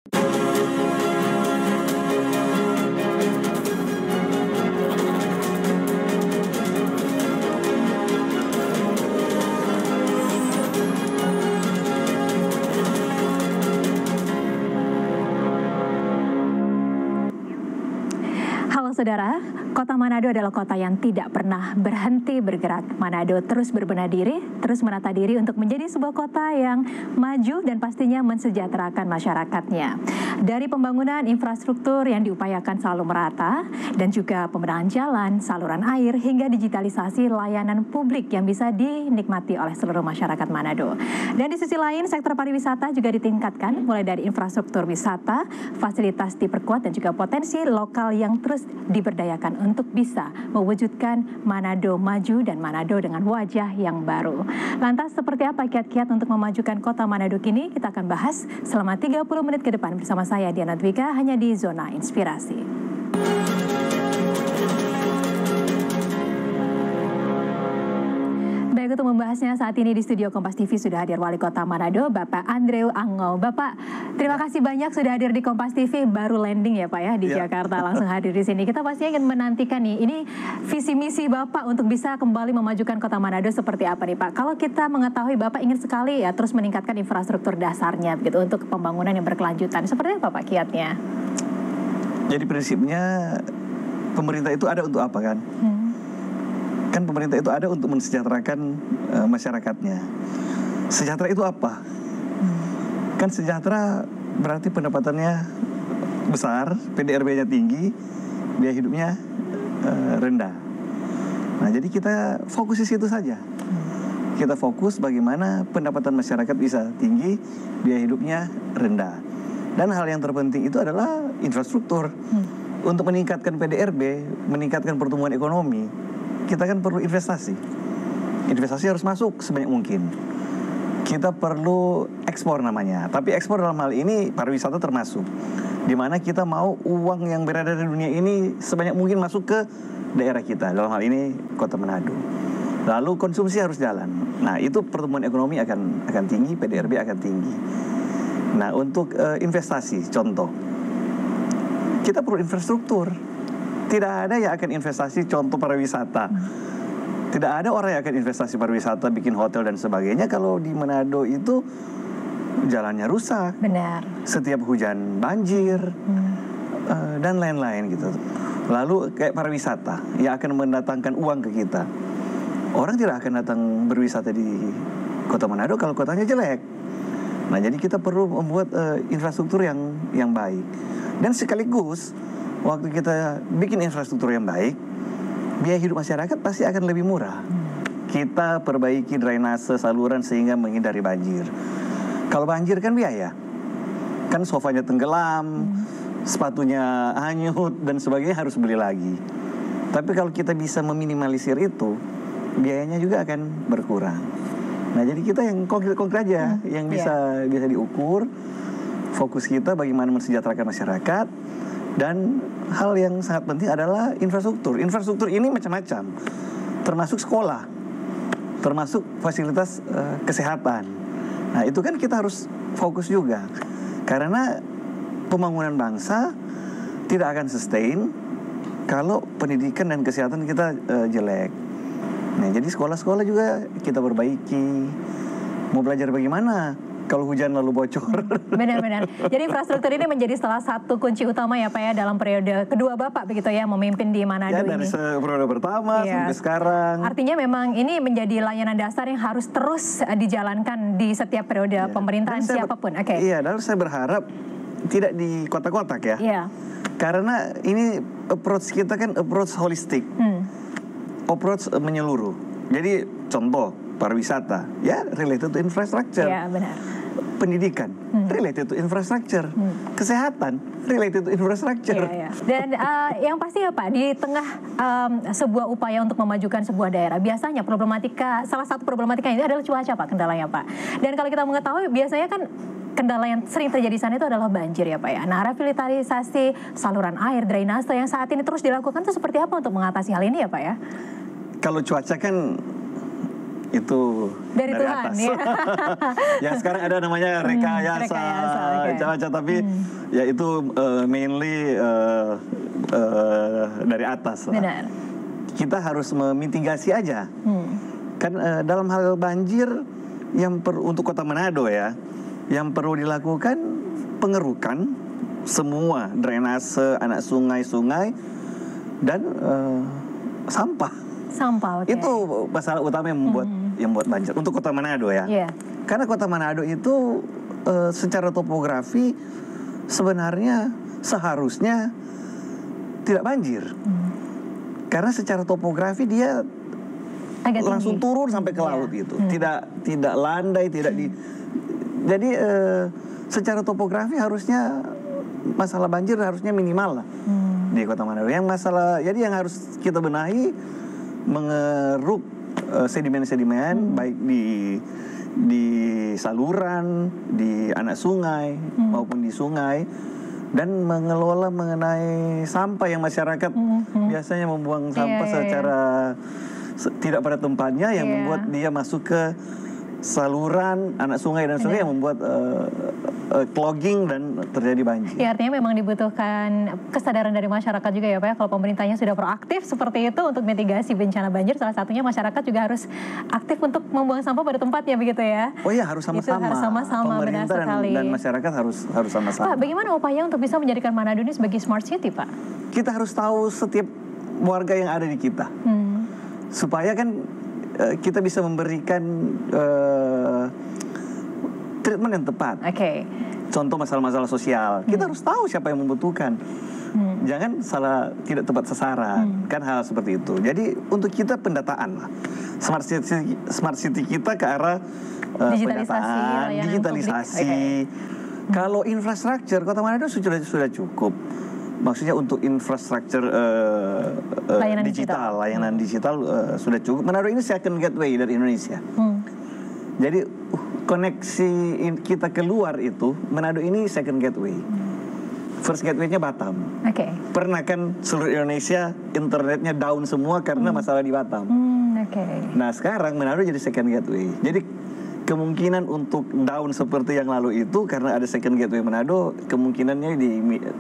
Halo saudara, kota Manado adalah kota yang tidak pernah berhenti bergerak. Manado terus berbenah diri, terus menata diri untuk menjadi sebuah kota yang maju dan pastinya mensejahterakan masyarakatnya. Dari pembangunan infrastruktur yang diupayakan selalu merata, dan juga pembenahan jalan, saluran air, hingga digitalisasi layanan publik yang bisa dinikmati oleh seluruh masyarakat Manado. Dan di sisi lain, sektor pariwisata juga ditingkatkan, mulai dari infrastruktur wisata, fasilitas diperkuat, dan juga potensi lokal yang terus diberdayakan untuk bisa mewujudkan Manado maju dan Manado dengan wajah yang baru. Lantas seperti apa kiat-kiat untuk memajukan kota Manado kini? Kita akan bahas selama 30 menit ke depan bersama saya Diana Dwika hanya di Zona Inspirasi. Baik, untuk membahasnya saat ini di studio Kompas TV sudah hadir Wali Kota Manado, Bapak Andreu Angau. Bapak, terima kasih banyak sudah hadir di Kompas TV, baru landing ya Pak ya di Jakarta, langsung hadir di sini. Kita pastinya ingin menantikan nih, ini visi misi Bapak untuk bisa kembali memajukan Kota Manado seperti apa nih Pak? Kalau kita mengetahui Bapak ingin sekali ya terus meningkatkan infrastruktur dasarnya gitu untuk pembangunan yang berkelanjutan. Seperti apa Pak kiatnya? Jadi prinsipnya pemerintah itu ada untuk apa kan? Kan pemerintah itu ada untuk mensejahterakan masyarakatnya. Sejahtera itu apa? Kan sejahtera berarti pendapatannya besar, PDRB-nya tinggi, biaya hidupnya rendah. Nah, jadi kita fokus di situ saja. Kita fokus bagaimana pendapatan masyarakat bisa tinggi, biaya hidupnya rendah. Dan hal yang terpenting itu adalah infrastruktur. Untuk meningkatkan PDRB, meningkatkan pertumbuhan ekonomi, kita kan perlu investasi. Investasi harus masuk sebanyak mungkin. Kita perlu ekspor namanya. Tapi ekspor dalam hal ini pariwisata termasuk. Di mana kita mau uang yang berada di dunia ini sebanyak mungkin masuk ke daerah kita. Dalam hal ini Kota Manado. Lalu konsumsi harus jalan. Nah, itu pertumbuhan ekonomi akan tinggi, PDRB akan tinggi. Nah, untuk investasi, contoh. Kita perlu infrastruktur. Tidak ada yang akan investasi contoh pariwisata. Tidak ada orang yang akan investasi pariwisata, bikin hotel dan sebagainya kalau di Manado itu jalannya rusak. Benar. Setiap hujan banjir dan lain-lain gitu. Lalu kayak pariwisata yang akan mendatangkan uang ke kita. Orang tidak akan datang berwisata di Kota Manado kalau kotanya jelek. Nah, jadi kita perlu membuat infrastruktur yang baik. Dan sekaligus waktu kita bikin infrastruktur yang baik, biaya hidup masyarakat pasti akan lebih murah. Kita perbaiki drainase saluran sehingga menghindari banjir. Kalau banjir kan biaya. Kan sofanya tenggelam, sepatunya hanyut dan sebagainya harus beli lagi. Tapi kalau kita bisa meminimalisir itu, biayanya juga akan berkurang. Nah, jadi kita yang konkret-konkret aja, yang bisa diukur. Fokus kita bagaimana mensejahterakan masyarakat. Dan hal yang sangat penting adalah infrastruktur. Infrastruktur ini macam-macam, termasuk sekolah, termasuk fasilitas kesehatan. Nah, itu kan kita harus fokus juga. Karena pembangunan bangsa tidak akan sustain kalau pendidikan dan kesehatan kita jelek. Nah, jadi sekolah-sekolah juga kita perbaiki. Mau belajar bagaimana kalau hujan lalu bocor? Benar-benar. Jadi infrastruktur ini menjadi salah satu kunci utama ya Pak ya dalam periode kedua Bapak begitu ya memimpin di Manado ini. Ya, dari periode pertama sampai sekarang. Artinya memang ini menjadi layanan dasar yang harus terus dijalankan di setiap periode pemerintahan siapapun. Iya, dan saya berharap tidak di kotak-kotak ya. Iya. Karena ini approach kita kan approach holistik. Approach menyeluruh. Jadi contoh pariwisata, ya related to infrastructure. Iya, benar. Pendidikan, related to infrastructure. Kesehatan, related to infrastructure. Iya. Dan yang pasti ya Pak, di tengah sebuah upaya untuk memajukan sebuah daerah, biasanya salah satu problematika ini adalah cuaca Pak, kendalanya Pak. Dan kalau kita mengetahui, biasanya kan kendala yang sering terjadi di sana itu adalah banjir ya Pak ya. Nah, revitalisasi saluran air, drainase yang saat ini terus dilakukan itu seperti apa untuk mengatasi hal ini ya Pak ya? Kalau cuaca kan itu dari Tuhan, atas. ya. Ya sekarang ada namanya rekayasa, okay. Tapi ya itu mainly dari atas lah. Benar. Kita harus memitigasi aja. Kan dalam hal banjir yang untuk Kota Manado ya, yang perlu dilakukan pengerukan semua drainase, anak sungai-sungai dan sampah. Okay. Itu masalah utama yang membuat banjir untuk Kota Manado ya. Yeah. Karena Kota Manado itu secara topografi sebenarnya seharusnya tidak banjir. Karena secara topografi dia agak langsung turun sampai ke laut gitu. Tidak landai, tidak di. Jadi secara topografi harusnya masalah banjir harusnya minimal lah di Kota Manado. Jadi yang harus kita benahi mengeruk sedimen-sedimen baik di saluran, di anak sungai maupun di sungai, dan mengelola mengenai sampah yang masyarakat biasanya membuang sampah secara tidak pada tempatnya yang membuat dia masuk ke saluran anak sungai dan sungai yang membuat clogging dan terjadi banjir. Ya, artinya memang dibutuhkan kesadaran dari masyarakat juga ya Pak ya. Kalau pemerintahnya sudah proaktif seperti itu untuk mitigasi bencana banjir, salah satunya masyarakat juga harus aktif untuk membuang sampah pada tempatnya begitu ya. Oh iya, harus sama-sama. Harus sama-sama, benar sekali. Dan masyarakat harus sama-sama. Pak, bagaimana upaya untuk bisa menjadikan Manado ini sebagai smart city Pak? Kita harus tahu setiap warga yang ada di kita. Supaya kan kita bisa memberikan treatment yang tepat. Contoh masalah-masalah sosial, kita harus tahu siapa yang membutuhkan. Jangan tidak tepat sasaran, kan hal seperti itu. Jadi untuk kita pendataan lah, smart city kita ke arah digitalisasi. Kalau infrastruktur Kota Manado sudah cukup. Maksudnya untuk infrastruktur layanan digital sudah cukup. Manado ini second gateway dari Indonesia. Jadi koneksi kita keluar itu, Manado ini second gateway. First gateway-nya Batam. Pernah kan seluruh Indonesia internetnya down semua karena masalah di Batam. Nah sekarang Manado jadi second gateway. Jadi kemungkinan untuk down seperti yang lalu itu karena ada second gateway Manado, kemungkinannya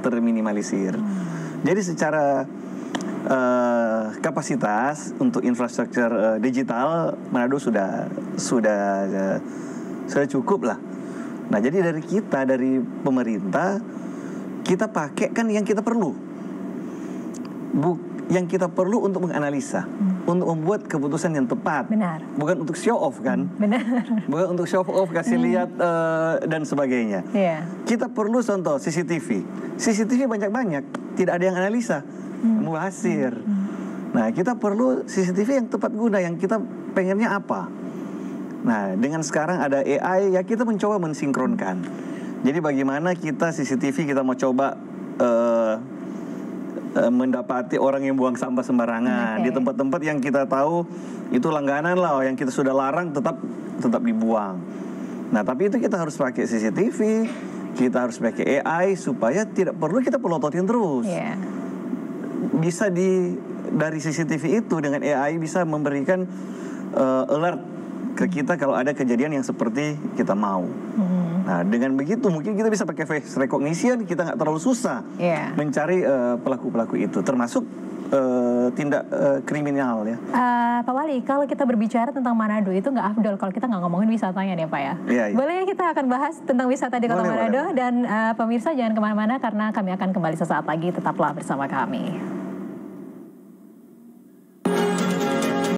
terminimalisir. Jadi secara kapasitas untuk infrastruktur digital Manado sudah cukup lah. Nah jadi dari pemerintah kita pakai kan yang kita perlu, yang kita perlu untuk menganalisa, untuk membuat keputusan yang tepat. Benar. Bukan untuk show off kan? Benar. Bukan untuk show off, kasih lihat dan sebagainya. Kita perlu contoh CCTV. CCTV banyak-banyak, tidak ada yang analisa, mubazir. Nah kita perlu CCTV yang tepat guna, yang kita pengennya apa. Nah dengan sekarang ada AI ya kita mencoba mensinkronkan. Jadi bagaimana kita CCTV kita mau coba mendapati orang yang buang sampah sembarangan di tempat-tempat yang kita tahu itu langganan lah, yang kita sudah larang tetap dibuang. Nah tapi itu kita harus pakai CCTV, kita harus pakai AI supaya tidak perlu kita pelototin terus. Bisa dari CCTV itu dengan AI bisa memberikan alert ke kita kalau ada kejadian yang seperti kita mau. Nah dengan begitu mungkin kita bisa pakai face recognition, kita nggak terlalu susah mencari pelaku-pelaku itu, termasuk tindak kriminal ya. Pak Wali, kalau kita berbicara tentang Manado itu nggak afdol kalau kita nggak ngomongin wisatanya nih Pak ya. Boleh kita akan bahas tentang wisata di Kota Manado. Dan pemirsa jangan kemana-mana karena kami akan kembali sesaat lagi, tetaplah bersama kami.